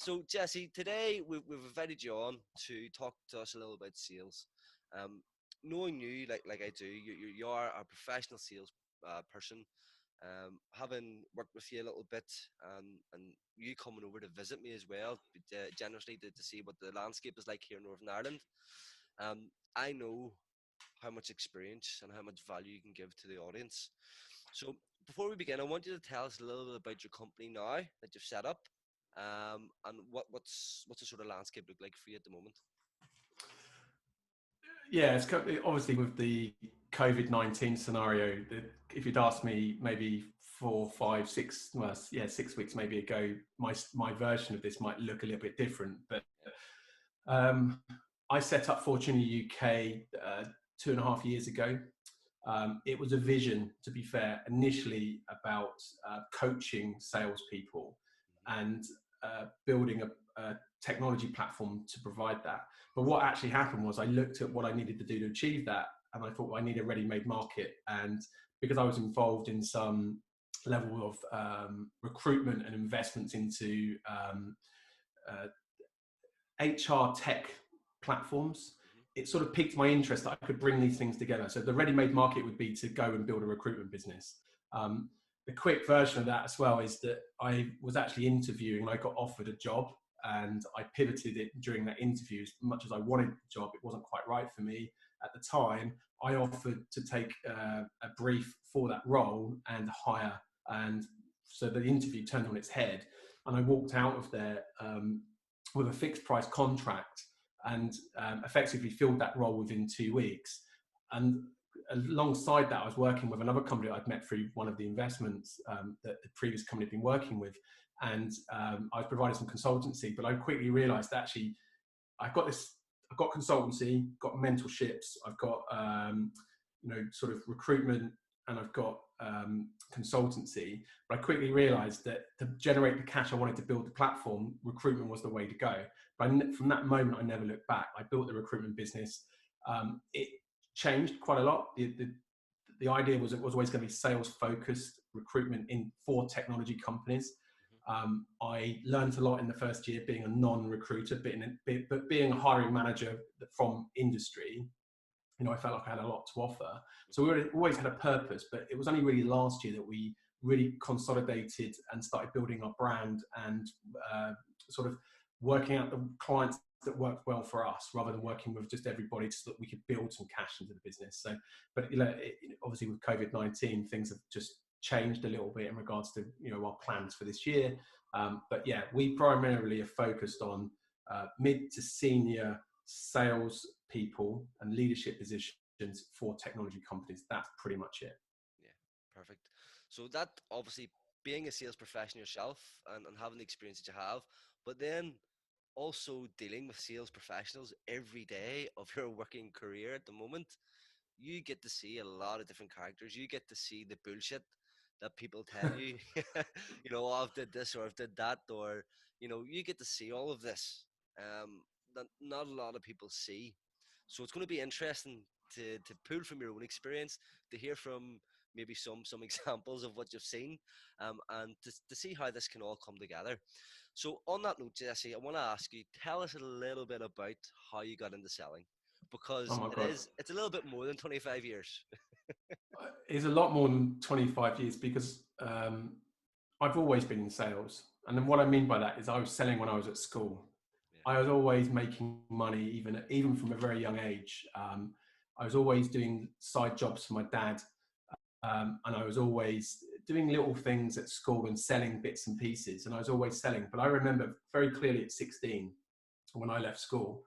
So Jesse, today we've invited you on to talk to us a little about sales. Um, Knowing you like I do, you are a professional sales person. Having worked with you a little bit, and you coming over to visit me as well, generously to see what the landscape is like here in Northern Ireland. I know how much experience and how much value you can give to the audience. So before we begin, I want you to tell us a little bit about your company now that you've set up, and what's the sort of landscape look like for you at the moment. Yeah, obviously with the COVID-19 scenario. If you'd asked me maybe 4, 5, 6, well, yeah, 6 weeks maybe ago, my version of this might look a little bit different. But um, I set up Fortuna UK 2.5 years ago. It was a vision, to be fair, initially about coaching salespeople and building a technology platform to provide that. But what actually happened was I looked at what I needed to do to achieve that, and I thought, well, I need a ready-made market. And because I was involved in some level of recruitment and investments into HR tech platforms, it sort of piqued my interest that I could bring these things together. So the ready-made market would be to go and build a recruitment business. The quick version of that as well is that I was actually interviewing and I got offered a job, and I pivoted it during that interview. As much as I wanted the job, it wasn't quite right for me at the time. I offered to take a brief for that role and hire, and so the interview turned on its head, and I walked out of there with a fixed price contract, and effectively filled that role within 2 weeks. And alongside that, I was working with another company I'd met through one of the investments that the previous company had been working with. And I was providing some consultancy, but I quickly realized that actually I've got consultancy, got mentorships, I've got, sort of recruitment, and I've got consultancy. But I quickly realized that to generate the cash I wanted to build the platform, recruitment was the way to go. But from that moment, I never looked back. I built the recruitment business. It changed quite a lot. The idea was it was always going to be sales focused recruitment for technology companies. I learned a lot in the first year being a non-recruiter, but being a hiring manager from industry. I felt like I had a lot to offer. So we always had a purpose, but it was only really last year that we really consolidated and started building our brand and sort of working out the clients that worked well for us, rather than working with just everybody so that we could build some cash into the business. So, but obviously with COVID-19, things have just changed a little bit in regards to our plans for this year. But yeah, we primarily are focused on mid to senior sales people and leadership positions for technology companies. That's pretty much it. Yeah, perfect. So that obviously being a sales professional yourself and having the experience that you have, but then also dealing with sales professionals every day of your working career at the moment, you get to see a lot of different characters. You get to see the bullshit that people tell you, oh, I've did this or I've did that, or, you get to see all of this that not a lot of people see. So it's going to be interesting to pull from your own experience, to hear from maybe some examples of what you've seen, and to see how this can all come together. So on that note, Jesse, I want to ask you, tell us a little bit about how you got into selling, Oh because my God. it's a little bit more than 25 years. It's a lot more than 25 years because I've always been in sales. And then what I mean by that is I was selling when I was at school. Yeah. I was always making money, even from a very young age. I was always doing side jobs for my dad. And I was always doing little things at school and selling bits and pieces. And I was always selling. But I remember very clearly at 16, when I left school,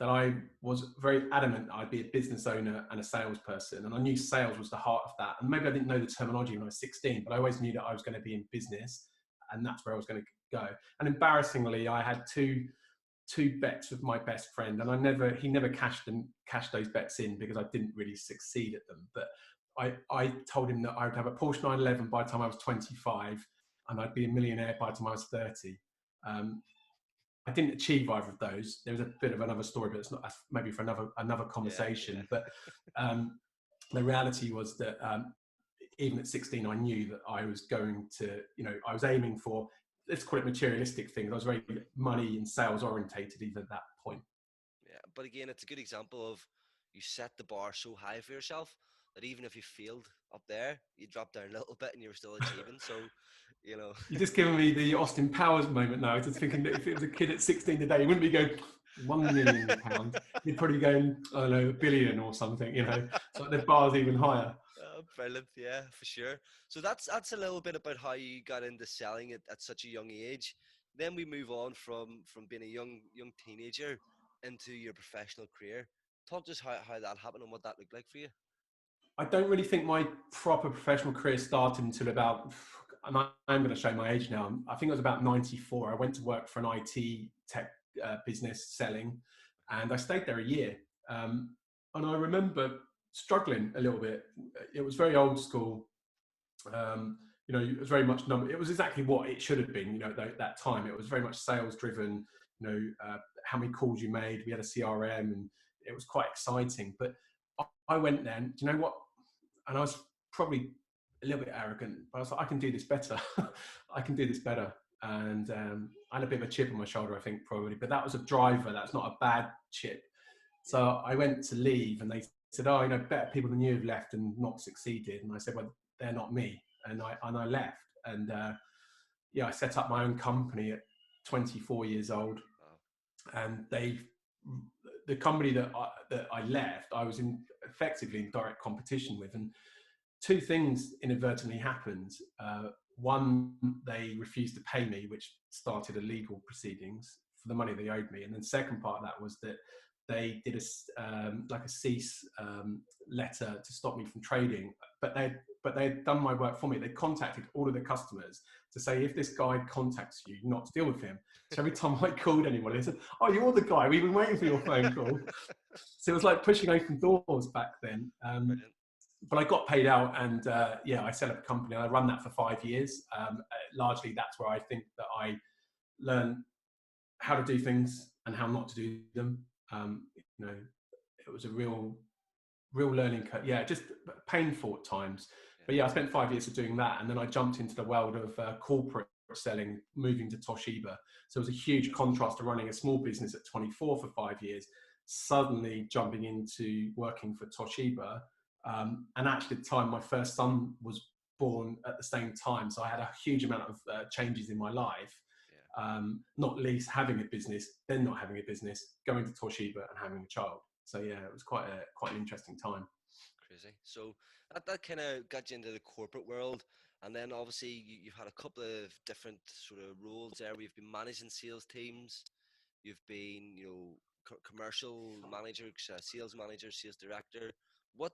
that I was very adamant I'd be a business owner and a salesperson. And I knew sales was the heart of that. And maybe I didn't know the terminology when I was 16, but I always knew that I was going to be in business and that's where I was going to go. And embarrassingly, I had two bets with my best friend, and he never cashed those bets in because I didn't really succeed at them. But I told him that I would have a Porsche 911 by the time I was 25 and I'd be a millionaire by the time I was 30. I didn't achieve either of those. There was a bit of another story, but it's not, maybe for another conversation. Yeah. But the reality was that even at 16, I knew that I was going to, I was aiming for let's call it materialistic things. I was very money and sales orientated even at that point. Yeah, but again, it's a good example of you set the bar so high for yourself that even if you failed up there, you dropped down a little bit and you were still achieving. So, you know, You're just giving me the Austin Powers moment now. I was just thinking that if it was a kid at 16 today, he wouldn't be going £1 million. He'd probably go, I don't know, a billion or something. So the bar's even higher. brilliant, yeah, for sure. So that's a little bit about how you got into selling at such a young age. Then we move on from being a young teenager into your professional career. Talk to us how that happened and what that looked like for you. I don't really think my proper professional career started until about, and I'm going to show my age now. I think it was about 94. I went to work for an IT tech business selling, and I stayed there a year. And I remember struggling a little bit. It was very old school. It was very much number. It was exactly what it should have been. At that time, it was very much sales driven. How many calls you made. We had a CRM, and it was quite exciting. But I went there, and do you know what? And I was probably a little bit arrogant, but I was like, I can do this better. I can do this better. And I had a bit of a chip on my shoulder, I think, probably. But that was a driver. That's not a bad chip. So I went to leave, and they said, "Oh, better people than you have left and not succeeded." And I said, "Well, they're not me." And I left. And I set up my own company at 24 years old. Wow. And the company that I left, I was effectively in direct competition with. And two things inadvertently happened. One, they refused to pay me, which started a legal proceedings for the money they owed me. And then second part of that was that they did a cease letter to stop me from trading, but they had done my work for me. They contacted all of the customers to say, if this guy contacts you, not to deal with him. So every time I called anyone, they said, "Oh, you're the guy. We've been waiting for your phone call." So it was like pushing open doors back then. Brilliant. But I got paid out, and I set up a company. I ran that for 5 years. Largely, that's where I think that I learned how to do things and how not to do them. It was a real learning curve. Yeah, just painful at times. But I spent 5 years of doing that, and then I jumped into the world of corporate selling, moving to Toshiba. So it was a huge contrast to running a small business at 24 for 5 years, suddenly jumping into working for Toshiba. And actually, at the time, my first son was born at the same time, so I had a huge amount of changes in my life. Not least having a business, then not having a business, going to Toshiba and having a child. So it was quite an interesting time. Crazy. So that kind of got you into the corporate world, and then obviously you've had a couple of different sort of roles there. We've been managing sales teams. You've been, commercial manager, sales manager, sales director. What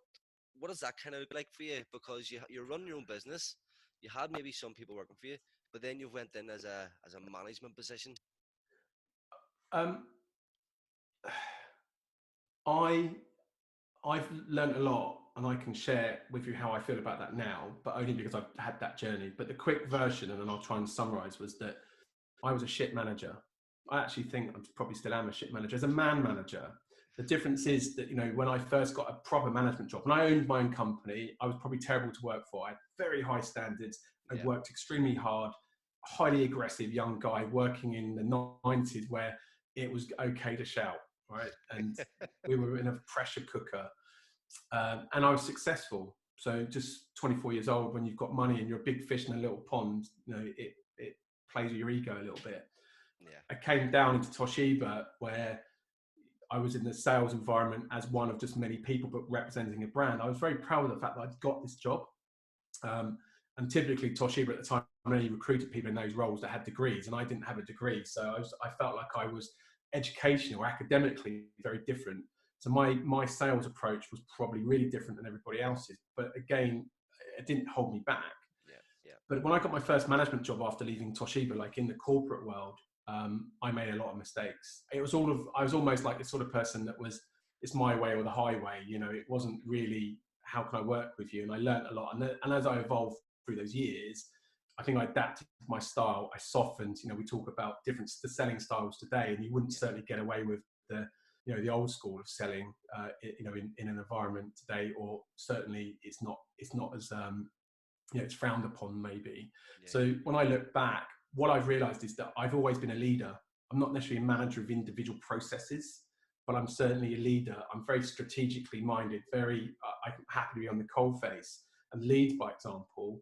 what does that kind of look like for you? Because you're running your own business. You had maybe some people working for you, but then you went in as a management position. Um, I I've learned a lot, and I can share with you how I feel about that now, but only because I've had that journey. But the quick version, and then I'll try and summarize, was that I was a shit manager. I actually think I probably still am a shit manager. As a man manager, the difference is that, when I first got a proper management job, and I owned my own company, I was probably terrible to work for. I had very high standards. I worked extremely hard, highly aggressive young guy working in the 90s where it was okay to shout, right? And we were in a pressure cooker. And I was successful. So just 24 years old, when you've got money and you're a big fish in a little pond, it plays with your ego a little bit. Yeah. I came down into Toshiba, where I was in the sales environment as one of just many people, but representing a brand. I was very proud of the fact that I'd got this job. And typically Toshiba at the time only recruited people in those roles that had degrees, and I didn't have a degree. So I felt like I was educationally or academically very different. So my sales approach was probably really different than everybody else's. But again, it didn't hold me back. Yeah. Yeah. But when I got my first management job after leaving Toshiba, like in the corporate world, I made a lot of mistakes. I was almost like the sort of person that was, it's my way or the highway. It wasn't really, how can I work with you? And I learned a lot. And as I evolved through those years, I think I adapted my style. I softened. We talk about the selling styles today, and you wouldn't certainly get away with the old school of selling, in an environment today, or certainly it's not as it's frowned upon maybe. Yeah. So when I look back, what I've realized is that I've always been a leader. I'm not necessarily a manager of individual processes, but I'm certainly a leader. I'm very strategically minded, I'm happy to be on the coal face and lead by example.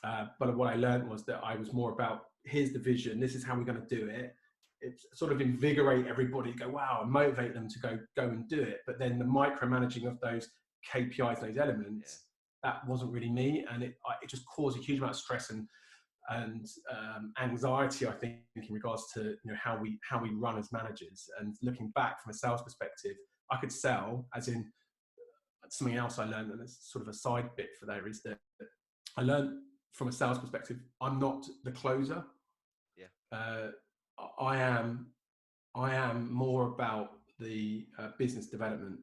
But what I learned was that I was more about, here's the vision, this is how we're going to do it. It's sort of invigorate everybody, go, wow, and motivate them to go and do it. But then the micromanaging of those KPIs, those Yeah. elements, that wasn't really me. And it just caused a huge amount of stress and anxiety, I think, in regards to, you know, how we run as managers. And looking back from a sales perspective, I could sell, as in something else I learned, and it's sort of a side bit for there, is that I learned from a sales perspective, I'm not the closer. Yeah. Uh, I am more about the business development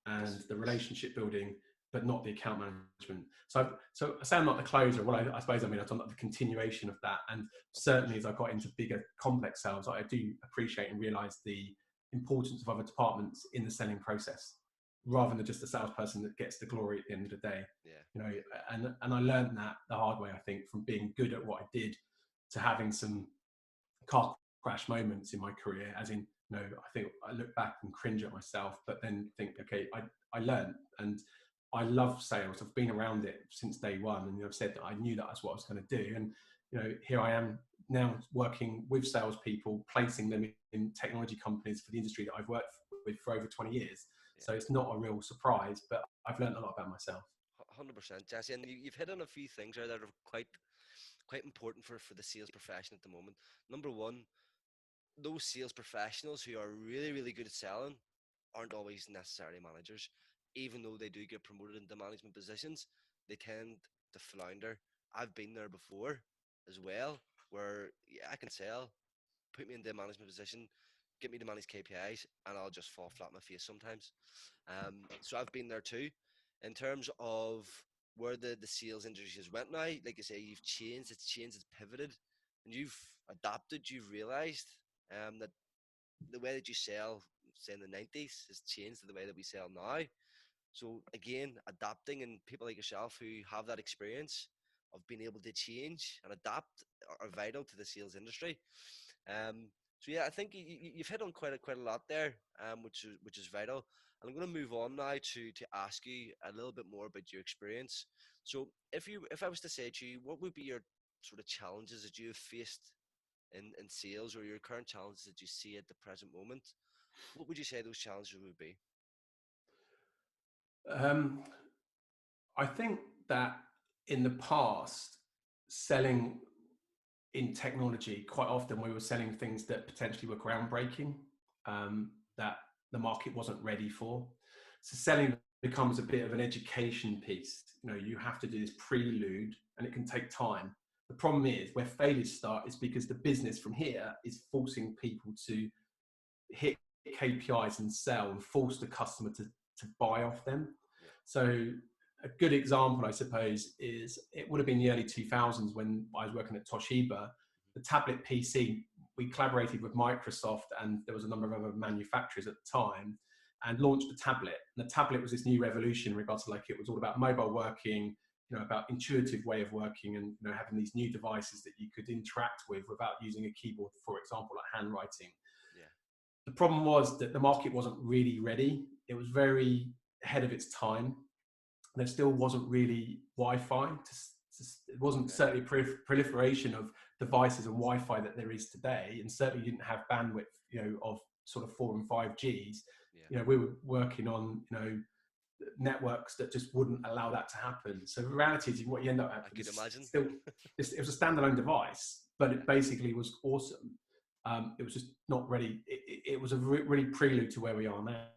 and Yes. the relationship building, but not the account management. So I say I'm not the closer. What I suppose I mean, I'm not the continuation of that. And Of certainly, course. as I got into bigger, complex sales, I do appreciate and realise the importance of other departments in the selling process, rather than just the salesperson that gets the glory at the end of the day. Yeah. You know, and I learned that the hard way, I think, from being good at what I did to having some car crash moments in my career, as in, you know, I think I look back and cringe at myself, but then think, okay, I learned, and I love sales. I've been around it since day one, and I've said that I knew that's what I was going to do. And, you know, here I am now working with salespeople, placing them in technology companies for the industry that I've worked with for over 20 years. Yeah. So it's not a real surprise, but I've learned a lot about myself. 100%, Jesse. And you've hit on a few things there that are quite important for the sales profession at the moment. Number one, those sales professionals who are really, really good at selling aren't always necessarily managers. Even though they do get promoted into management positions, they tend to flounder. I've been there before as well, where yeah, I can sell, put me into a management position, get me to manage KPIs, and I'll just fall flat on my face sometimes. So I've been there too. In terms of where the sales industry has went now, like I say, it's changed, it's pivoted, and you've adapted. You've realised that the way that you sell, say in the 90s, has changed to the way that we sell now. So again, adapting, and people like yourself who have that experience of being able to change and adapt are vital to the sales industry. So yeah, I think you've hit on quite a lot there, which is vital. And I'm going to move on now to ask you a little bit more about your experience. So if I was to say to you, what would be your sort of challenges that you have faced in sales, or your current challenges that you see at the present moment? What would you say those challenges would be? Um, I think that in the past, selling in technology, quite often we were selling things that potentially were groundbreaking, that the market wasn't ready for. So selling becomes a bit of an education piece. You know, you have to do this prelude, and it can take time. The problem is, where failures start is because the business from here is forcing people to hit KPIs and sell, and force the customer to buy off them. Yeah, So a good example, I suppose, is it would have been the early 2000s when I was working at Toshiba. The tablet PC, we collaborated with Microsoft, and there was a number of other manufacturers at the time, and launched a tablet. And the tablet was this new revolution in regards to, like, it was all about mobile working, you know, about intuitive way of working, and, you know, having these new devices that you could interact with without using a keyboard, for example, like handwriting. yeah, The problem was that the market wasn't really ready. It was very ahead of its time. There still wasn't really Wi-Fi. It wasn't okay, certainly proliferation of devices and Wi-Fi that there is today, and certainly didn't have bandwidth, you know, of sort of 4 and 5Gs. yeah. You know, we were working on, you know, networks that just wouldn't allow that to happen. So the reality is, what you end up I having could is imagine. still, it was a standalone device, but Yeah, it basically was awesome. It was just not ready. It was a really prelude to where we are now.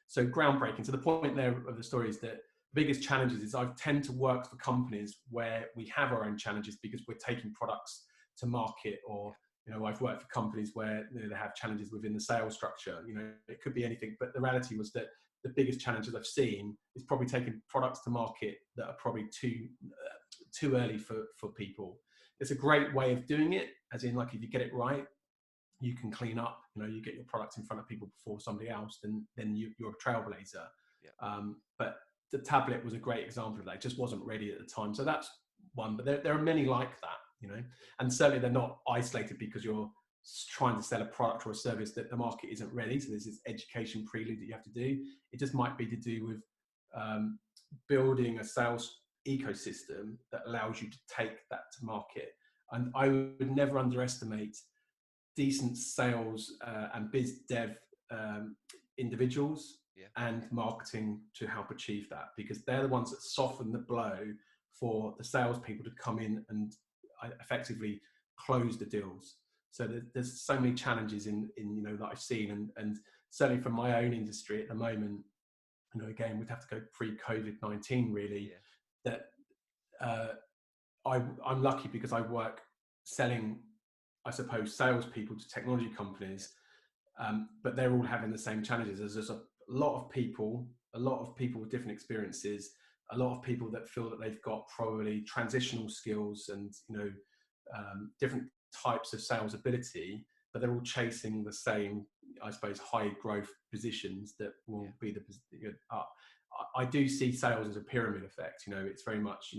So groundbreaking. To the point there of the story is that the biggest challenges is I tend to work for companies where we have our own challenges because we're taking products to market, or, yeah, you know, I've worked for companies where, you know, they have challenges within the sales structure. You know, it could be anything, but the reality was that the biggest challenges I've seen is probably taking products to market that are probably too early for people. It's a great way of doing it, as in, like, if you get it right, you can clean up. You know, you get your products in front of people before somebody else, then you're a trailblazer. yeah, But the tablet was a great example of that. It just wasn't ready at the time. So that's one. But there are many like that. you know. And certainly they're not isolated because you're trying to sell a product or a service that the market isn't ready. So there's this education prelude that you have to do. It just might be to do with um, building a sales ecosystem that allows you to take that to market. And I would never underestimate decent sales and biz dev um, individuals Yeah. and marketing to help achieve that, because they're the ones that soften the blow for the salespeople to come in and effectively close the deals. So there's so many challenges in that I've seen, and certainly from my own industry at the moment. Again, we'd have to go pre-COVID-19 really. Yeah. That uh, I'm lucky because I work selling, I suppose, salespeople to technology Yeah. companies, but they're all having the same challenges. There's a lot of people, with different experiences, a lot of people that feel that they've got probably transitional skills and different types of sales ability, but they're all chasing the same, I suppose, high growth positions that will Yeah. be up. I do see sales as a pyramid effect. It's very much,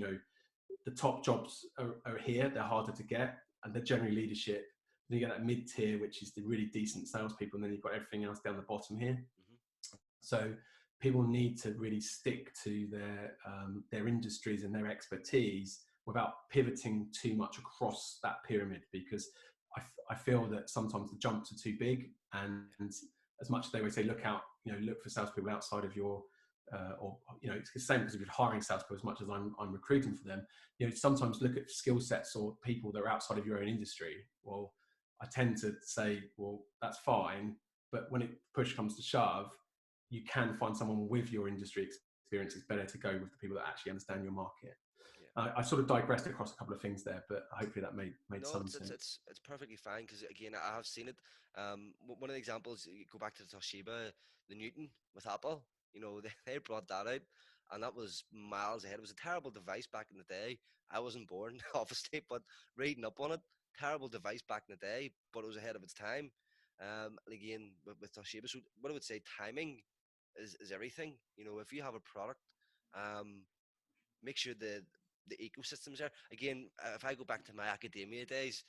the top jobs are here, they're harder to get, and they're generally leadership. Then you get that mid tier, which is the really decent salespeople, and then you've got everything else down the bottom here. Hmm. So people need to really stick to their industries and their expertise without pivoting too much across that pyramid, because I feel that sometimes the jumps are too big, and as much as they always say, look for salespeople outside of your or it's the same because if you're hiring salespeople as much as I'm recruiting for them. Sometimes look at skill sets or people that are outside of your own industry. Well, I tend to say, well, that's fine, but when it push comes to shove, you can find someone with your industry experience. It's better to go with the people that actually understand your market. Yeah. I sort of digressed across a couple of things there, but hopefully that made No, some it's it's sense. it's it's perfectly fine because again, I have seen it. One of the examples, you go back to the Toshiba, the Newton with Apple. They brought that out, and that was miles ahead. It was a terrible device back in the day. I wasn't born, obviously, but reading up on it, terrible device back in the day, but it was ahead of its time. And again, with Toshiba, so what I would say, timing is everything. If you have a product, um, make sure the ecosystems there. Again, if I go back to my academia days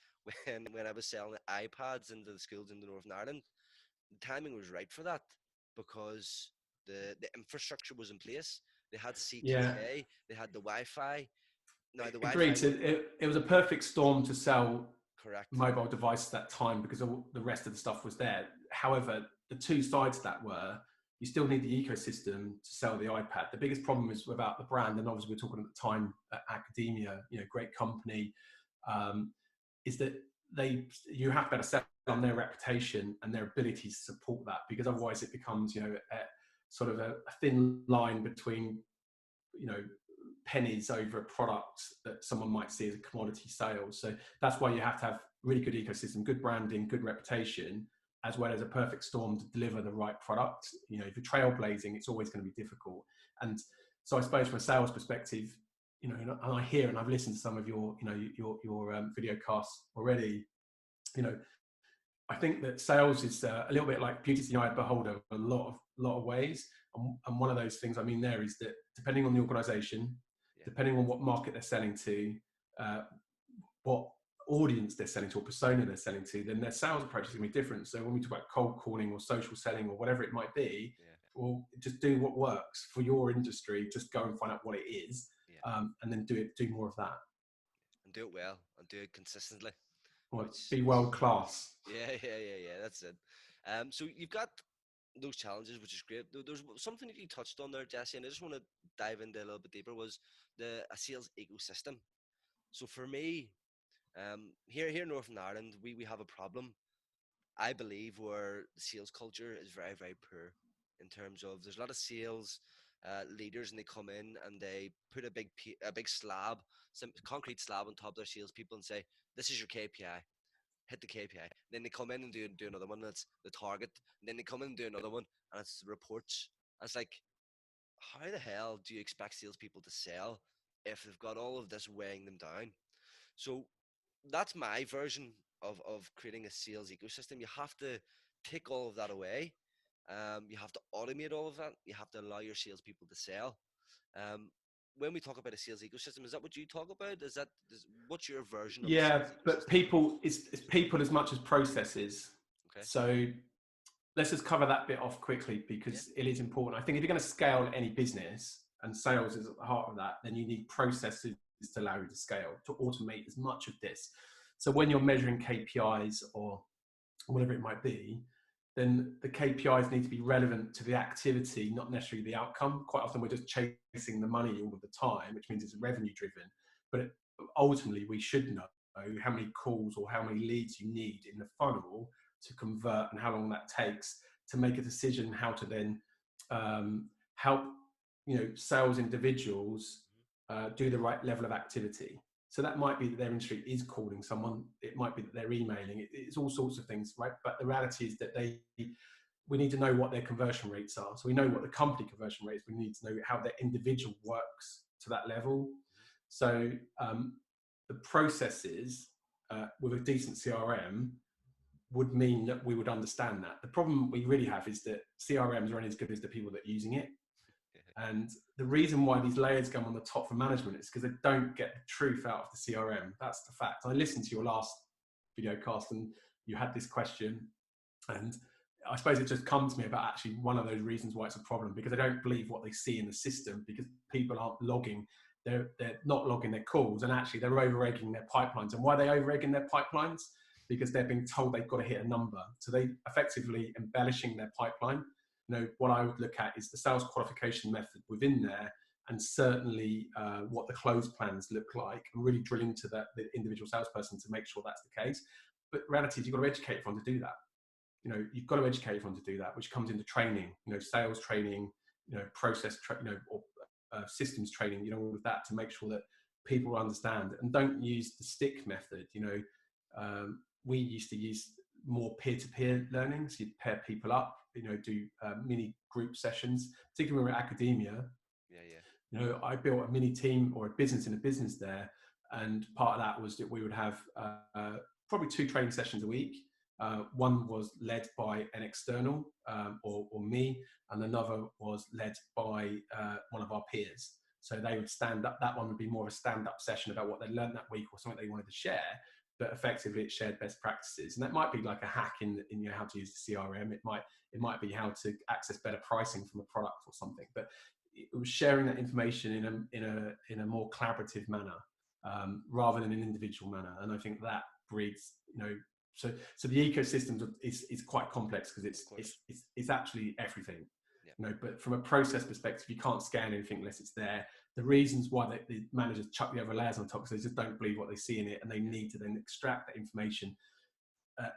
when I was selling iPads into the schools in the Northern Ireland, the timing was right for that because the infrastructure was in place. They had Yeah, CTK, they had the Wi-Fi. Now the agreed. Wi-Fi So was it was a perfect storm to sell correct. mobile devices at that time because all the rest of the stuff was there. However, the two sides of that were you still need the ecosystem to sell the iPad. The biggest problem is about the brand, and obviously we're talking at the time academia, great company, um, is that you have to be able to sell on their reputation and their ability to support that, because otherwise it becomes sort of a thin line between you know pennies over a product that someone might see as a commodity sale. So that's why you have to have really good ecosystem, good branding, good reputation, as well as a perfect storm to deliver the right product. If you're trailblazing, it's always going to be difficult. And so I suppose from a sales perspective, and I hear and I've listened to some of your video casts already. I think that sales is a little bit like beauty is the eye of the beholder in a lot of ways. And one of those things I mean there is that depending on the organization, Yeah, depending on what market they're selling to, uh, what audience they're selling to or persona they're selling to, then their sales approach is going to be different. So when we talk about cold calling or social selling or whatever it might be, yeah, well, just do what works for your industry. Just go and find out what it is, yeah. and then do more of that. And do it well and do it consistently, Or which be is world class. yeah, yeah, yeah, yeah. That's it. So you've got those challenges, which is great. There's something that you touched on there, Jesse, and I just want to dive into a little bit deeper. Was the a sales ecosystem? So for me, here in Northern Ireland, we have a problem. I believe where the sales culture is very very poor in terms of there's a lot of sales leaders and they come in and they put a big slab, some concrete slab on top of their salespeople and say this is your KPI, hit the KPI. Then they come in and do another one that's the target. And then they come in and do another one and it's the reports. And it's like, how the hell do you expect salespeople to sell if they've got all of this weighing them down? So that's my version of creating a sales ecosystem. You have to take all of that away. You have to automate all of that. You have to allow your salespeople to sell. Um, when we talk about a sales ecosystem, is that what you talk about? What's your version of a Yeah, sales but ecosystem? people, it's people as much as processes. Okay. So let's just cover that bit off quickly Yeah. because it is important. I think if you're going to scale any business, and sales is at the heart of that, then you need processes to allow you to scale, to automate as much of this. So when you're measuring KPIs or whatever it might be, then the KPIs need to be relevant to the activity, not necessarily the outcome. Quite often we're just chasing the money all of the time, which means it's revenue driven. But ultimately we should know how many calls or how many leads you need in the funnel to convert and how long that takes to make a decision how to then help sales individuals do the right level of activity. So that might be that their industry is calling someone. It might be that they're emailing. It's all sorts of things, right? But the reality is that we need to know what their conversion rates are. So we know what the company conversion rate is. We need to know how their individual works to that level. So the processes with a decent CRM would mean that we would understand that. The problem we really have is that CRMs are only as good as the people that are using it. And the reason why these layers come on the top for management is because they don't get the truth out of the CRM. That's the fact. I listened to your last video cast and you had this question, and I suppose it just comes to me about actually one of those reasons why it's a problem, because they don't believe what they see in the system, because people aren't logging. They're not logging their calls, and actually they're over-egging their pipelines. And why are they over-egging their pipelines? Because they're being told they've got to hit a number. So they effectively embellishing their pipeline. What I would look at is the sales qualification method within there, and certainly what the close plans look like, and really drill into the individual salesperson to make sure that's the case. But the reality is you've got to educate everyone to do that. You've got to educate everyone to do that, which comes into training, sales training, process, or systems training, all of that, to make sure that people understand and don't use the stick method. We used to use more peer-to-peer learning. So you'd pair people up, do mini group sessions, particularly when we're academia. I built a mini team or a business in a business there. And part of that was that we would have probably 2 training sessions a week. One was led by an external or me, and another was led by one of our peers. So they would stand up. That one would be more of a stand-up session about what they learned that week or something they wanted to share. But effectively it shared best practices, and that might be like a hack in how to use the CRM. It might be how to access better pricing from a product or something. But it was sharing that information in a more collaborative manner rather than an individual manner. And I think that breeds so the ecosystem is quite complex because it's actually everything. But from a process perspective, you can't scan anything unless it's there. The reasons why the managers chuck the other layers on top is they just don't believe what they see in it, and they need to then extract that information.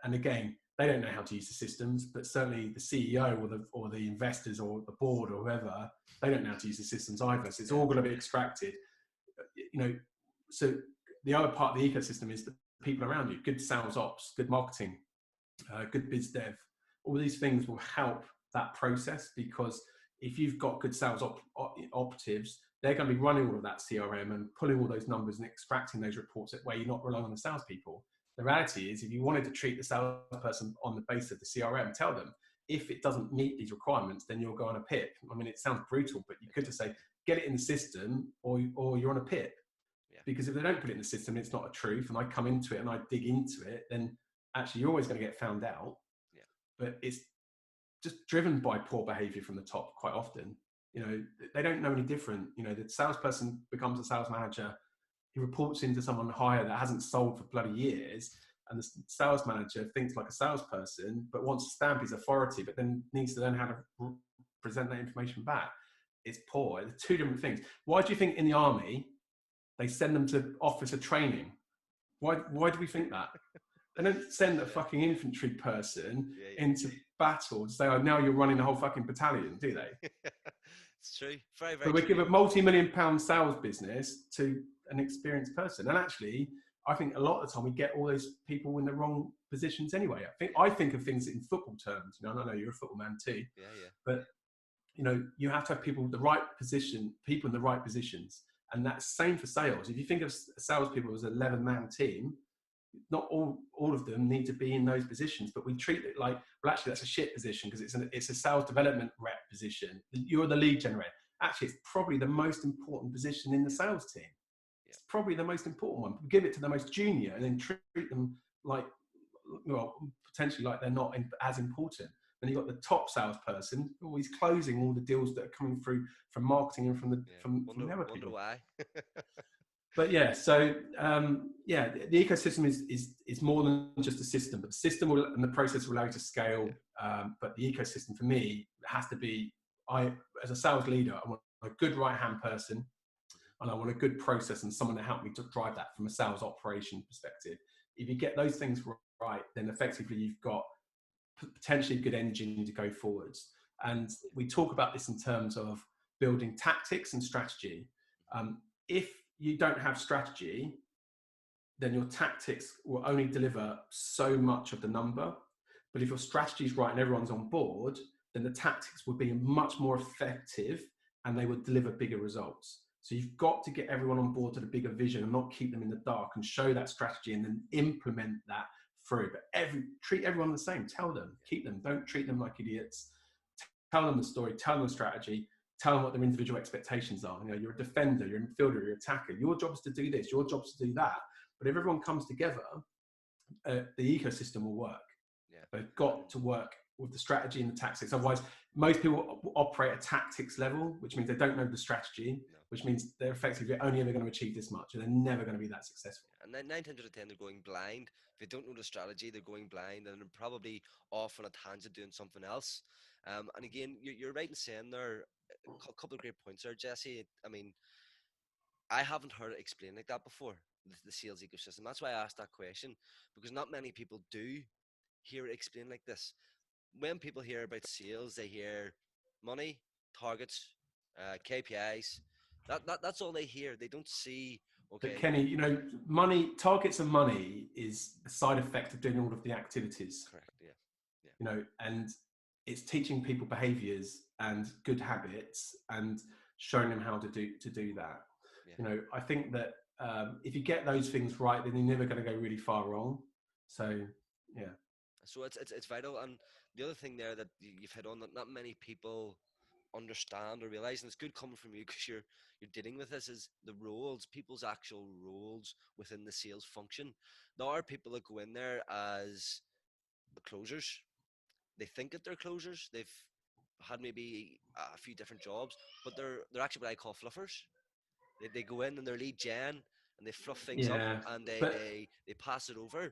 And again, they don't know how to use the systems, but certainly the CEO or the investors or the board or whoever, they don't know how to use the systems either. So it's all going to be extracted. So the other part of the ecosystem is the people around you, good sales ops, good marketing, good biz dev. All these things will help that process, because if you've got good sales operatives, they're going to be running all of that CRM and pulling all those numbers and extracting those reports where you're not relying on the salespeople. The reality is, if you wanted to treat the salesperson on the basis of the CRM, tell them if it doesn't meet these requirements, then you'll go on a PIP. I mean, it sounds brutal, but you could just say, get it in the system or you're on a PIP. Because if they don't put it in the system, it's not a truth, and I come into it and I dig into it, then actually you're always going to get found out. But it's just driven by poor behavior from the top quite often. They don't know any different. The salesperson becomes a sales manager. He reports into someone higher that hasn't sold for bloody years, and the sales manager thinks like a salesperson but wants to stamp his authority, but then needs to learn how to present that information back. It's poor. It's 2 different things. Why do you think in the army they send them to officer training? Why do we think that? They don't send a fucking infantry person into battle to say, oh, now you're running the whole fucking battalion, do they? It's true. Very, very But we true. give a multi-million-pound sales business to an experienced person. And actually, I think a lot of the time we get all those people in the wrong positions anyway. I think of things in football terms. I know you're a football man too. But you have to have people in the right position, people in the right positions. And that's same for sales. If you think of salespeople as an 11-man team, not all of them need to be in those positions, but we treat it like, well, actually that's a shit position because it's a sales development rep position. You're the lead generator. actually it's probably the most important position in the Yeah, sales team. yeah, It's probably the most important one. Give it to the most junior and then treat them like, well, potentially like they're not as important. Then you've got the top salesperson, who is closing all the deals that are coming through from marketing and yeah. from the other Wonder people. why. But yeah, so yeah, the ecosystem is more than just a system, but the system will, and the process will allow you to scale. Yeah. But the ecosystem for me has to be, I as a sales leader, I want a good right hand person, and I want a good process and someone to help me to drive that from a sales operation perspective. If you get those things right, then effectively you've got potentially a good engine to go forwards. And we talk about this in terms of building tactics and strategy. If you don't have strategy, then your tactics will only deliver so much of the number. But if your strategy is right and everyone's on board, then the tactics will be much more effective and they would deliver bigger results. So you've got to get everyone on board to the bigger vision and not keep them in the dark, and show that strategy and then implement that through. But treat everyone the same. Tell them, keep them. Don't treat them like idiots. Tell them the story. Tell them the strategy. Tell them what their individual expectations are. You know, you're a defender, you're a midfielder, you're an attacker. Your job is to do this. Your job is to do that. But if everyone comes together, the ecosystem will work. Yeah. They've got to work with the strategy and the tactics. Otherwise, most people operate at tactics level, which means they don't know the strategy, No. which means they're effectively only ever going to achieve this much, and they're never going to be that successful. And then 9 times out of 10, they're going blind. If they don't know the strategy, they're going blind and they're probably off on a tangent doing something else. And again, you're right in saying there a couple of great points there, Jesse. I mean, I haven't heard it explained like that before, the sales ecosystem. That's why I asked that question, because not many people do hear it explained like this. When people hear about sales, they hear money, targets, KPIs. That's all they hear. They don't see, But okay, Kenny, you know, money, targets and money is a side effect of doing all of the activities, correct, yeah, yeah, you know, and it's teaching people behaviors and good habits and showing them how to do that. yeah. You know, I think that if you get those things right, then you're never going to go really far wrong. So yeah. So it's vital. And the other thing there that you've hit on that not many people understand or realize, and it's good coming from you because you're dealing with this, is the roles, people's actual roles within the sales function. There are people that go in there as the closers. They think that they're closers. They've had maybe a few different jobs, but they're actually what I call fluffers. They go in and they're lead gen and they fluff things up Yeah, and but they pass it over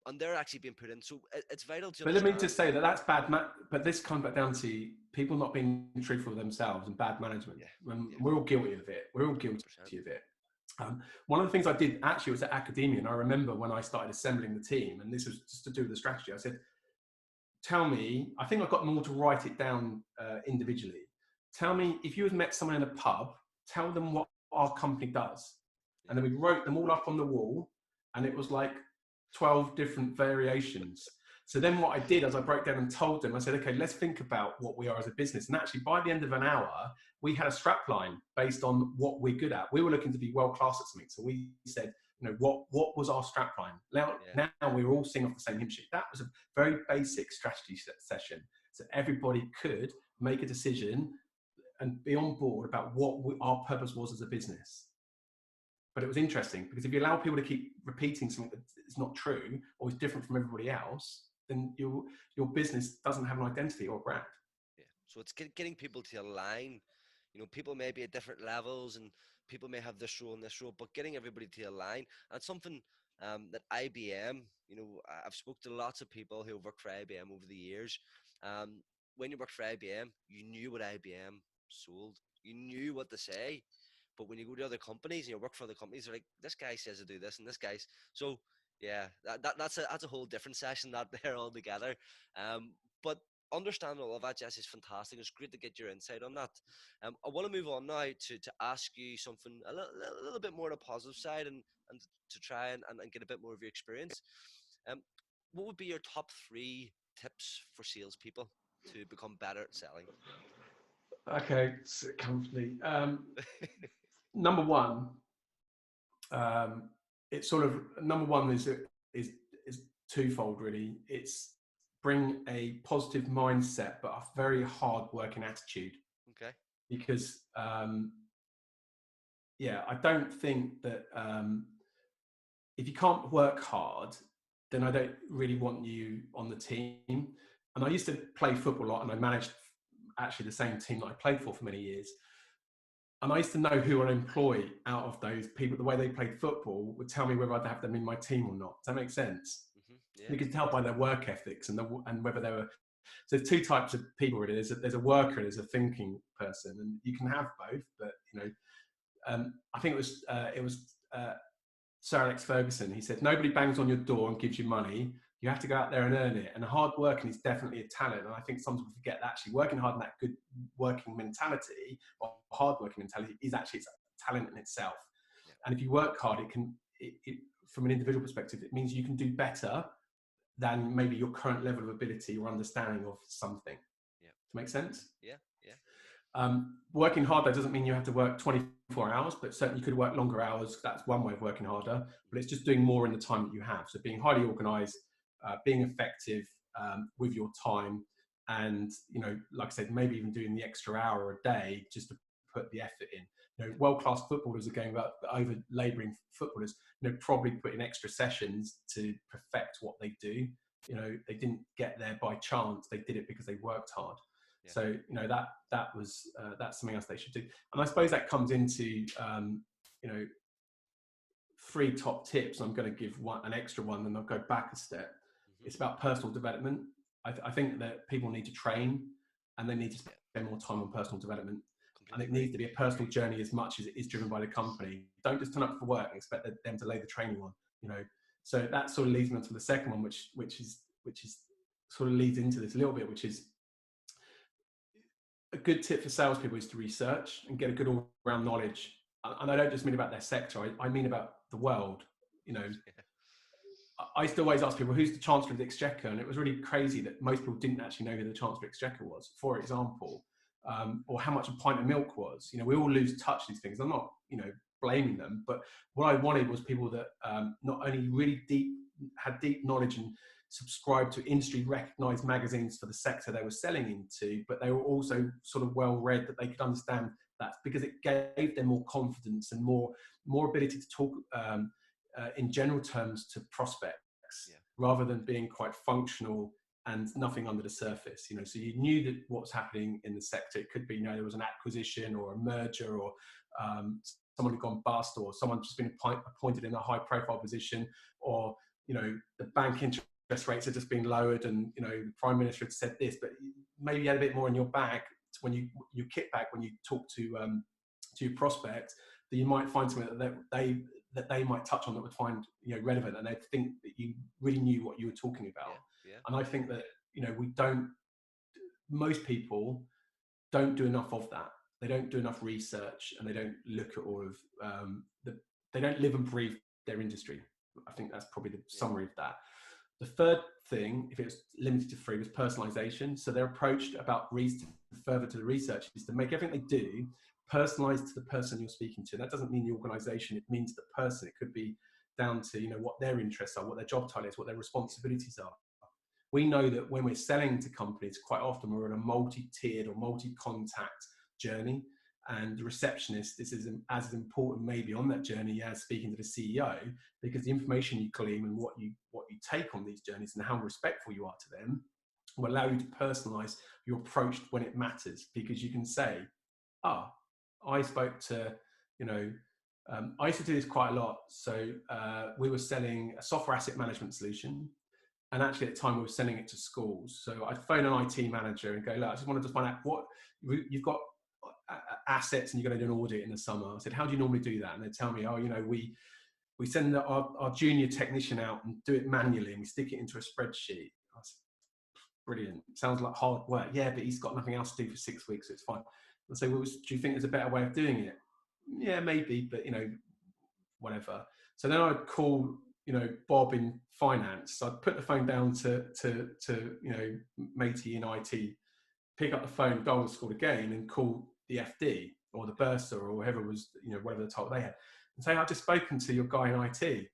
and they're actually being put in. So it's vital to let me understand. just say that that's bad. But this comes back down to people not being truthful with themselves and bad management. Yeah, And yeah, we're all guilty of it. We're all guilty 100%. of it. One of the things I did actually was at academia, and I remember when I started assembling the team, and this was just to do with the strategy. I said, "Tell me." I think I got them all to write it down individually. Tell me if you had met someone in a pub. Tell them what our company does, and Yeah, then we wrote them all up on the wall, and it was like 12 different variations. So then what I did as I broke down and told them, I said, okay, let's think about what we are as a business. And actually, by the end of an hour, we had a strap line based on what we're good at. We were looking to be world class at something. So we said, you know, what was our strap line? yeah, Now we were all singing off the same hymn sheet. That was a very basic strategy session. So everybody could make a decision and be on board about what our purpose was as a business. But it was interesting because if you allow people to keep repeating something that is not true or is different from everybody else, then your business doesn't have an identity or brand. yeah. So it's getting people to align. You know, people may be at different levels and people may have this role and this role, but getting everybody to align. And it's something that IBM, you know, I've spoke to lots of people who have worked for IBM over the years. Um, when you worked for IBM, you knew what IBM sold. You knew what to say. But when you go to other companies and you work for other companies, they're like, this guy says to do this and this guy's. So yeah, that's a whole different session that there altogether. But understanding all of that, Jess, is fantastic. It's great to get your insight on that. I want to move on now to ask you something a little bit more on a positive side and to try and get a bit more of your experience. Um, what would be your top three tips for salespeople to become better at selling? Okay, sit comfortably. Number one, it's sort of number one is twofold really. It's bring a positive mindset but a very hard working attitude. Okay. because I don't think that if you can't work hard, then I don't really want you on the team. And I used to play football a lot, and I managed actually the same team that I played for many years. And I used to know who I'd employ out of those people. The way they played football would tell me whether I'd have them in my team or not. Does that make sense? Yeah. You could tell by their work ethics and whether they were. So there's two types of people really. There's a worker and there's a thinking person, and you can have both. But I think it was Sir Alex Ferguson. He said, "Nobody bangs on your door and gives you money. You have to go out there and earn it." And hard working is definitely a talent. And I think some people forget that actually working hard and that good working mentality or hard working mentality is actually a talent in itself. Yeah. And if you work hard, from an individual perspective, it means you can do better than maybe your current level of ability or understanding of something. Yeah. Does that make sense? Yeah. Yeah. Working hard, that doesn't mean you have to work 24 hours, but certainly you could work longer hours. That's one way of working harder, but it's just doing more in the time that you have. So being highly organized, being effective with your time, and like I said, maybe even doing the extra hour a day just to put the effort in. World-class footballers are going about over labouring footballers. Probably put in extra sessions to perfect what they do. They didn't get there by chance. They did it because they worked hard. Yeah. So that's something else they should do. And I suppose that comes into 3 top tips. I'm going to give an extra one, and I'll go back a step. Mm-hmm. It's about personal development. I think that people need to train, and they need to spend more time on personal development. And it needs to be a personal journey as much as it is driven by the company. Don't just turn up for work and expect them to lay the training on. So that sort of leads me on to the second one, which is sort of leads into this a little bit, which is a good tip for salespeople is to research and get a good all-round knowledge. And I don't just mean about their sector. I mean about the world. I used to always ask people, who's the Chancellor of the Exchequer? And it was really crazy that most people didn't actually know who the Chancellor of the Exchequer was, for example, or how much a pint of milk was. We all lose touch these things. I'm not, blaming them, but what I wanted was people that not only really had deep knowledge and subscribed to industry recognized magazines for the sector they were selling into, but they were also sort of well read, that they could understand that, because it gave them more confidence and more ability to talk in general terms to prospects, rather than being quite functional and nothing under the surface. So you knew that what's happening in the sector. It could be, there was an acquisition or a merger, or someone had gone bust, or someone just been appointed in a high profile position, or the bank interest rates had just been lowered, and the Prime Minister had said this, but maybe you had a bit more in your bag when you kick back when you talk to your prospects, that you might find something that they might touch on that would find relevant, and they'd think that you really knew what you were talking about. And I think that most people don't do enough of that. They don't do enough research, and they don't look at all of they don't live and breathe their industry. I think that's probably the summary of that. The third thing, if it was limited to 3, was personalization. So their approach about further to the research is to make everything they do personalized to the person you're speaking to. That doesn't mean the organization, it means the person. It could be down to what their interests are, what their job title is, what their responsibilities are. We know that when we're selling to companies, quite often we're in a multi-tiered or multi-contact journey, and the receptionist is as important maybe on that journey as speaking to the CEO, because the information you glean and what you take on these journeys and how respectful you are to them will allow you to personalize your approach when it matters, because you can say, I spoke to, I used to do this quite a lot. So we were selling a software asset management solution. And actually at the time we were selling it to schools. So I'd phone an IT manager and go, look, I just wanted to find out what you've got assets and you're going to do an audit in the summer. I said, how do you normally do that? And they'd tell me, we send our junior technician out and do it manually, and we stick it into a spreadsheet. I said, brilliant. Sounds like hard work. Yeah, but he's got nothing else to do for 6 weeks, so it's fine. I say, well, do you think there's a better way of doing it? Yeah, maybe, but whatever. So then I'd call Bob in finance. So I'd put the phone down to matey in IT, pick up the phone, dial the school again, and call the FD or the bursar or whoever was, whatever the title they had, and say, I've just spoken to your guy in IT.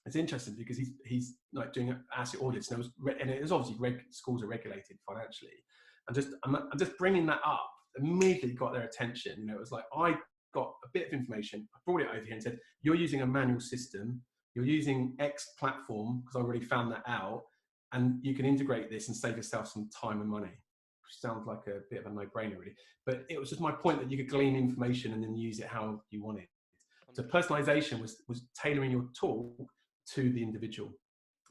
It's interesting because he's like doing asset audits, and it was obviously schools are regulated financially, and I'm just bringing that up immediately got their attention. It was like I got a bit of information, I brought it over here and said, "You're using a manual system. You're using X platform because I already found that out, and you can integrate this and save yourself some time and money." Which sounds like a bit of a no-brainer, really. But it was just my point that you could glean information and then use it how you want it. So 100%. personalization was tailoring your tool to the individual.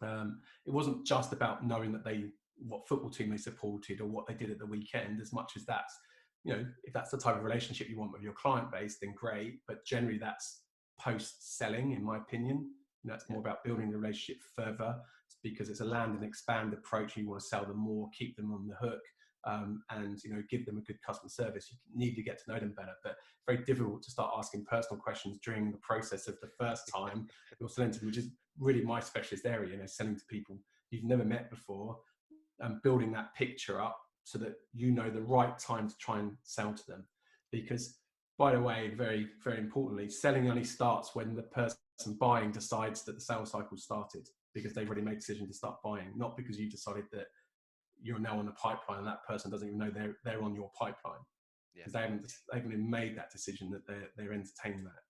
It wasn't just about knowing that what football team they supported or what they did at the weekend, as much as that's, if that's the type of relationship you want with your client base, then great. But generally, that's post-selling, in my opinion. It's Yeah. more about building the relationship further, because it's a land and expand approach. You want to sell them more, keep them on the hook, and give them a good customer service. You need to get to know them better, but very difficult to start asking personal questions during the process of the first time you're selling to them, which is really my specialist area. Selling to people you've never met before, and building that picture up so that you know the right time to try and sell to them. Because, by the way, very, very importantly, selling only starts when the person buying decides that the sales cycle started, because they've already made a decision to start buying, not because you decided that you're now on the pipeline and that person doesn't even know they're on your pipeline, Yeah. because they haven't even made that decision that they're entertaining that.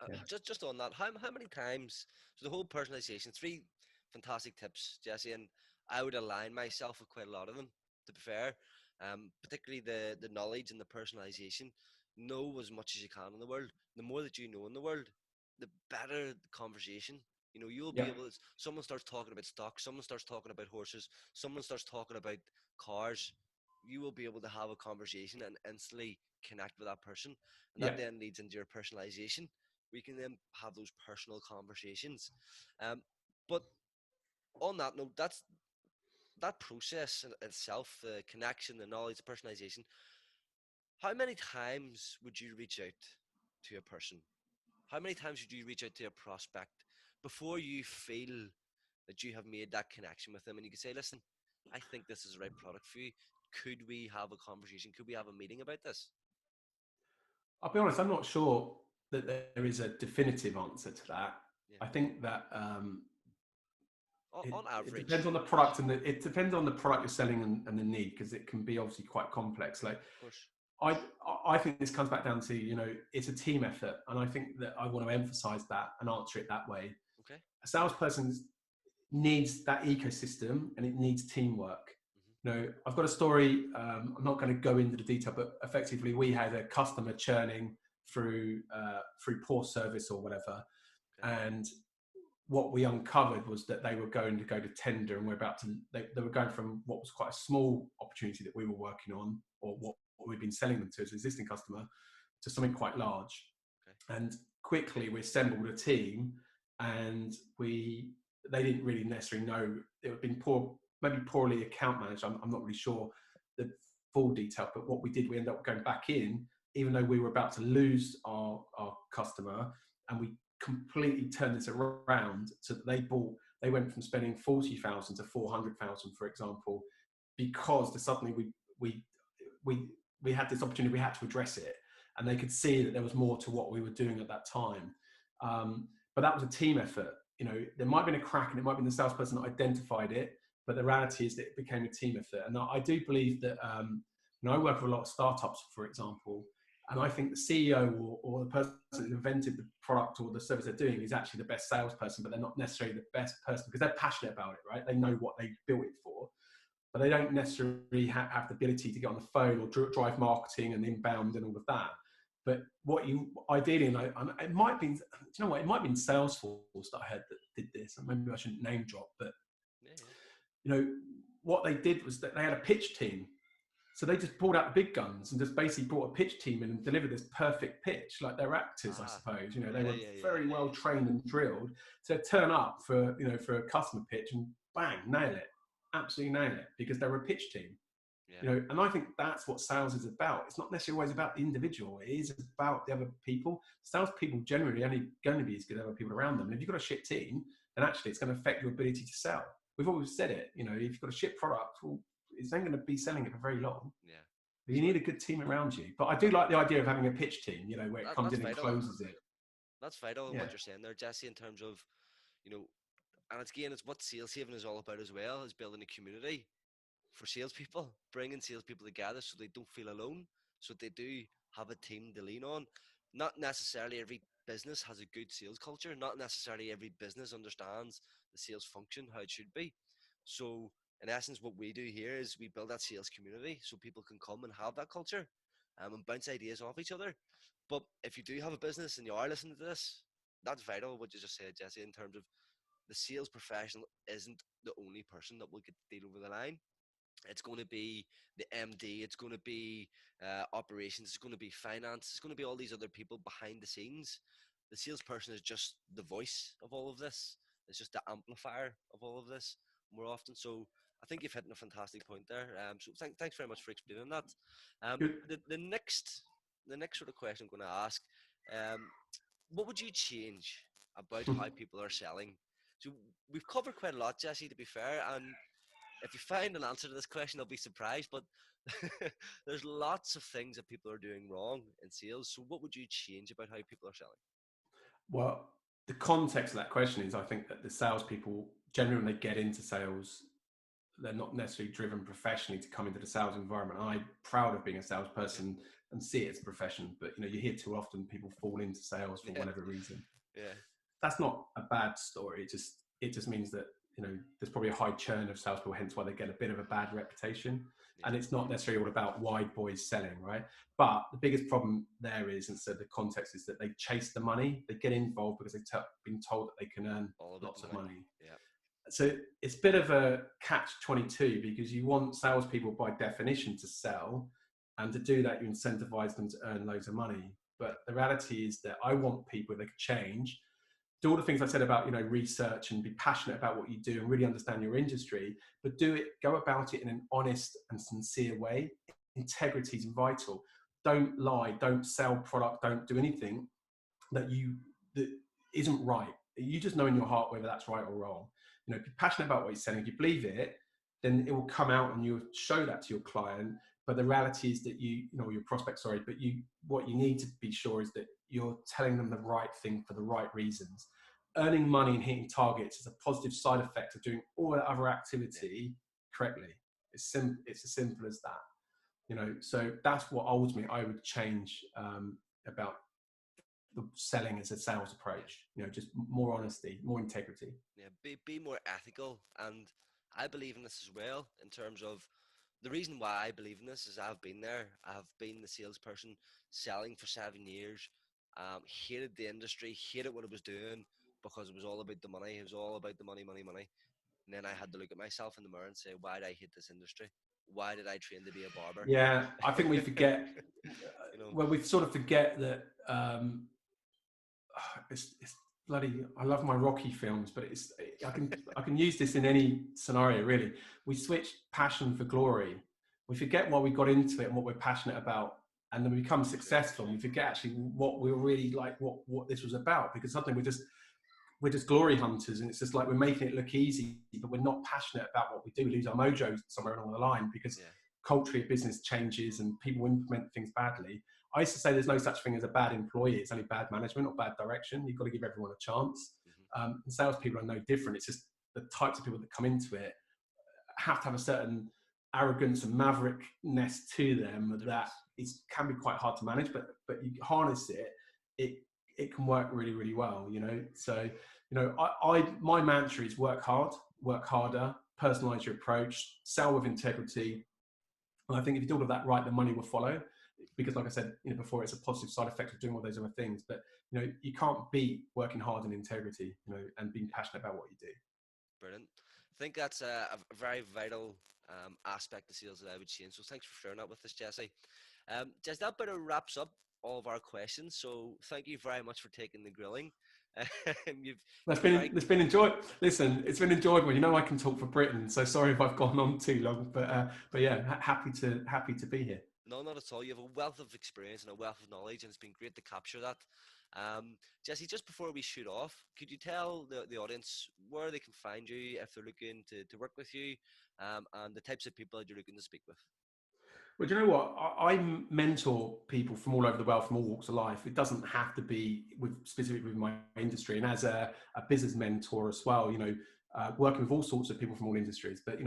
Yeah. Just on that, how many times, so the whole personalization, three fantastic tips, Jesse, and I would align myself with quite a lot of them, to be fair. Particularly the knowledge and the personalization. Know as much as you can in the world. The more that you know in the world, the better the conversation. You'll be Yeah. able to, someone starts talking about stocks, someone starts talking about horses, someone starts talking about cars, you will be able to have a conversation and instantly connect with that person. And that Yeah. then leads into your personalization. We can then have those personal conversations. But on that note, that process in itself, the connection, the knowledge, the personalization. How many times would you reach out to a person? How many times would you reach out to a prospect before you feel that you have made that connection with them and you can say, listen, I think this is the right product for you. Could we have a conversation? Could we have a meeting about this? I'll be honest, I'm not sure that there is a definitive answer to that. Yeah. I think that On it depends average, on the product, and it depends on the product you're selling and the need, because it can be obviously quite complex. Like, of course. I I think this comes back down to, it's a team effort, and I think that I want to emphasize that and answer it that way. Okay. A salesperson needs that ecosystem and it needs teamwork. I've got a story. I'm not going to go into the detail, but effectively, we had a customer churning through poor service or whatever, Okay. and what we uncovered was that they were going to go to tender, and they were going from what was quite a small opportunity that we were working on, or what we'd been selling them to as an existing customer, to something quite large. Okay. And quickly we assembled a team, and they didn't really necessarily know it had been maybe poorly account managed. I'm not really sure the full detail, but what we did, we ended up going back in, even though we were about to lose our customer, and we completely turned this around. So that they went from spending 40,000 to 400,000, for example, because suddenly we had this opportunity. We had to address it, and they could see that there was more to what we were doing at that time. But that was a team effort. There might have been a crack, and it might have been the salesperson that identified it, but the reality is that it became a team effort. And I do believe that, I work with a lot of startups, for example, and I think the CEO or the person that invented the product or the service they're doing is actually the best salesperson, but they're not necessarily the best person, because they're passionate about it, right? They know what they built it for, but they don't necessarily have the ability to get on the phone or drive marketing and inbound and all of that. But what you ideally, and it might be, do you know what? It might be in Salesforce that I heard that did this, and maybe I shouldn't name drop, but Yeah. Yeah. what they did was that they had a pitch team. So they just pulled out the big guns and just basically brought a pitch team in and delivered this perfect pitch, like they're actors, I Ah. suppose. They Yeah. were Yeah. Yeah. very well trained and drilled to turn up for a customer pitch and bang, nail it, absolutely nail it, because they're a pitch team. Yeah. And I think that's what sales is about. It's not necessarily always about the individual. It is about the other people. Salespeople generally only going to be as good as other people around them. And if you've got a shit team, then actually it's going to affect your ability to sell. We've always said it. If you've got a shit product, well, it's not going to be selling it for very long. Yeah. But you need a good team around you. But I do like the idea of having a pitch team, where it comes That's in and vital. closes it. That's vital in Yeah. what you're saying there, Jesse, in terms of, and it's what Sales Haven is all about as well, is building a community for salespeople, bringing salespeople together so they don't feel alone. so they do have a team to lean on. Not necessarily every business has a good sales culture. Not necessarily every business understands the sales function how it should be. So in essence, what we do here is we build that sales community so people can come and have that culture, and bounce ideas off each other. But if you do have a business and you are listening to this, that's vital what you just said, Jesse, in terms of the sales professional isn't the only person that will get the deal over the line. It's going to be the MD, it's going to be operations, it's going to be finance, it's going to be all these other people behind the scenes. The salesperson is just the voice of all of this. It's just the amplifier of all of this more often. So I think you've hit on a fantastic point there. So thanks very much for explaining that. Good. The next sort of question I'm going to ask, um, what would you change about how people are selling? So we've covered quite a lot, Jesse, to be fair, and if you find an answer to this question, I'll be surprised. But there's lots of things that people are doing wrong in sales. So what would you change about how people are selling? Well, the context of that question is I think that the salespeople, generally, when they get into sales, they're not necessarily driven professionally to come into the sales environment. I'm proud of being a salesperson and see it as a profession, but you hear too often people fall into sales for Yeah, whatever reason. yeah, That's not a bad story. It just means that there's probably a high churn of salespeople, hence why they get a bit of a bad reputation. yeah, And it's not necessarily all about wide boys selling, right? But the biggest problem there is, and so the context is that they chase the money. They get involved because they've been told that they can earn all about lots the of money. money. Yeah, So it's a bit of a catch-22 because you want salespeople by definition to sell, and to do that you incentivize them to earn loads of money. But the reality is that I want people that can change, do all the things I said about research and be passionate about what you do and really understand your industry, but go about it in an honest and sincere way. Integrity is vital. Don't lie, don't sell product, don't do anything that isn't right. You just know in your heart whether that's right or wrong. If you're passionate about what you're selling, if you believe it, then it will come out and you'll show that to your client. But the reality is that your prospect, sorry, but what you need to be sure is that you're telling them the right thing for the right reasons. Earning money and hitting targets is a positive side effect of doing all that other yeah, activity correctly. It's as simple as that. So that's what ultimately I would change about the selling as a sales yeah, approach. Just more honesty, more integrity. yeah. Be more ethical, and I believe in this as well. In terms of the reason why I believe in this is I've been there. I've been the salesperson selling for 7 years. Hated the industry, hated what I was doing because it was all about the money. It was all about the money, money, money. And then I had to look at myself in the mirror and say, why did I hate this industry? Why did I train to be a barber? Yeah, I think we forget. you know, Well, we sort of forget that it's bloody. I love my Rocky films, but I can use this in any scenario really. We switch passion for glory. We forget why we got into it and what we're passionate about, and then we become true, successful. And we forget actually what we were really like, what this was about, because suddenly we're just glory hunters, and it's just like we're making it look easy, but we're not passionate about what we do. We lose our mojo somewhere along the line because yeah, culturally business changes and people implement things badly. I used to say there's no such thing as a bad employee. It's only bad management or bad direction. You've got to give everyone a chance. hmm, And salespeople are no different. It's just the types of people that come into it have to have a certain arrogance and maverickness to them there that is, can be quite hard to manage. But you harness it, it can work really, really well. So my mantra is work hard, work harder, personalize your approach, sell with integrity. And I think if you do all of that right, the money will follow. Because, like I said, before, it's a positive side effect of doing all those other things. But you can't beat working hard and integrity, and being yeah, passionate about what you do. brilliant. I think that's a very vital aspect of sales that I would change. So thanks for sharing that with us, Jesse. Jess, that better wraps up all of our questions. So thank you very much for taking the grilling. You've That's you've been been very it's been enjoyed. Listen, it's been enjoyable. I can talk for Britain, so sorry if I've gone on too long. But yeah, happy to be here. no, not at all. You have a wealth of experience and a wealth of knowledge, and it's been great to capture that. Jesse, just before we shoot off, could you tell the audience where they can find you if they're looking to work with you, and the types of people that you're looking to speak with? Well, do you know what? I mentor people from all over the world, from all walks of life. It doesn't have to be specifically with my industry. And as a business mentor as well, working with all sorts of people from all industries. But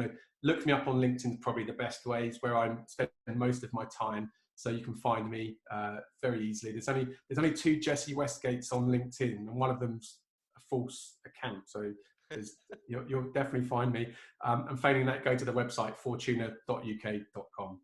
look me up on LinkedIn is probably the best way. It's where I'm spending most of my time. so you can find me very easily. There's only 2 Jesse Westgates on LinkedIn, and one of them's a false account. So you'll definitely find me. And failing that, go to the website fortuna.uk.com.